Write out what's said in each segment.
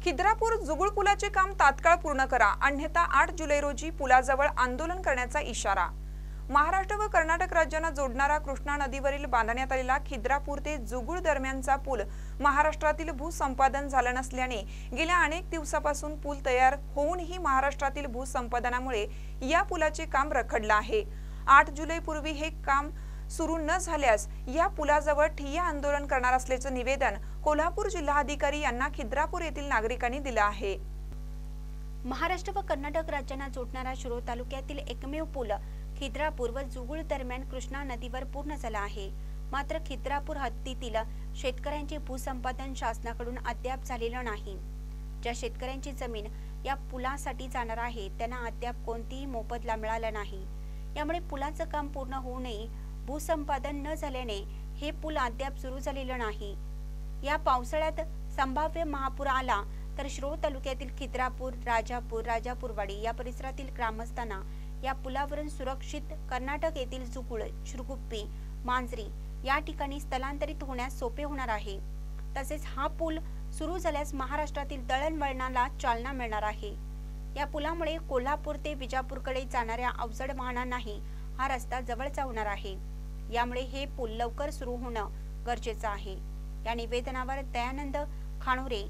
खिद्रापूर जुगुळ पुलाचे काम तात्काळ पूर्ण करा, अन्यथा 8 जुलै रोजी पुलाजवळ आंदोलन करण्याचा इशारा। महाराष्ट्र व कर्नाटक राज्यांना जोडणारा कृष्णा नदीवरील बांधण्यात आलेला खिद्रापूर ते जुगुळ दरम्यानचा पूल महाराष्ट्रातील भूसंपादन झाले नसल्याने गेल्या अनेक दिवसापासून पूल तयार होऊनही महाराष्ट्रातील भूसंपादनामुळे या पुलाचे काम रखडले आहे। 8 जुलै पूर्वी हे काम सुरू न झाल्यास या पुलाजवळ ठिय्या आंदोलन करणार असल्याचे निवेदन कोल्हापूर जिल्हाधिकारी यांना खिद्रापूर येथील नागरिकांनी दिले आहे। महाराष्ट्र व कर्नाटक राज्यांना जोडणारा शिरोळ तालुक्यातील एकमेव पूल खिद्रापूर व जुगुळ दरम्यान कृष्णा नदीवर पूर्ण झाला आहे। मात्र खिद्रापूर हद्दीतील शेतकऱ्यांचे भूसंपादन शासनाकडून अद्याप झालेले नाही। ज्या शेतकऱ्यांची जमीन या पुलासाठी जाणार आहे त्यांना अद्याप कोणतीही मोबदला मिळाला नाही। यामुळे पुलाचं काम पूर्ण होऊ नये, भूसंपादन न झाल्याने हे पूल अद्याप सुरू झालेले नाही। या पावसाळ्यात संभाव्य महापूर आला तर शिरोळ तालुक्यातील खिद्रापूर, राजापूरवाडी या परिसरातील ग्रामस्थांना या पुलावरून सुरक्षित कर्नाटक येथील जुगुळ, शिरगुप्पी, मांजरी या ठिकाणी स्थलांतरित होण्यास सोपे होणार आहे। तसेच हा पूल सुरू झाल्यास महाराष्ट्रातील दळणवळणाला चालना मिळणार आहे। या पुलामुळे कोल्हापूर ते विजापूरकडे जाणाऱ्या अवजड वाहनांनाही हा रस्ता जवळचा होणार आहे। यामुळे हे पूल लवकर सुरू होणं गरजेचं आहे। या निवेदनावर दयानंद खाणोरे,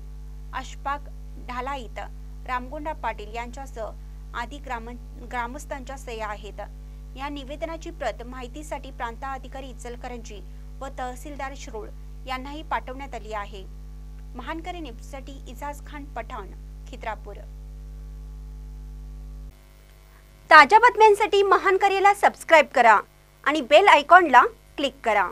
अशफाक ढालाईत, रामगोंडा पाटील यांच्यासह आदी ग्रामस्थांच्या सह्या आहेत। या निवेदनाची प्रत माहितीसाठी प्रांताधिकारी इचलकरंजी व तहसीलदार शिरोळ यांनाही पाठवण्यात आली आहे। महानकरी न्यूजसाठी इजाज खान पठाण, खिद्रापूर। ताज्या बातम्यांसाठी महानकरीला सबस्क्राइब करा आणि बेल आयकॉनला क्लिक करा।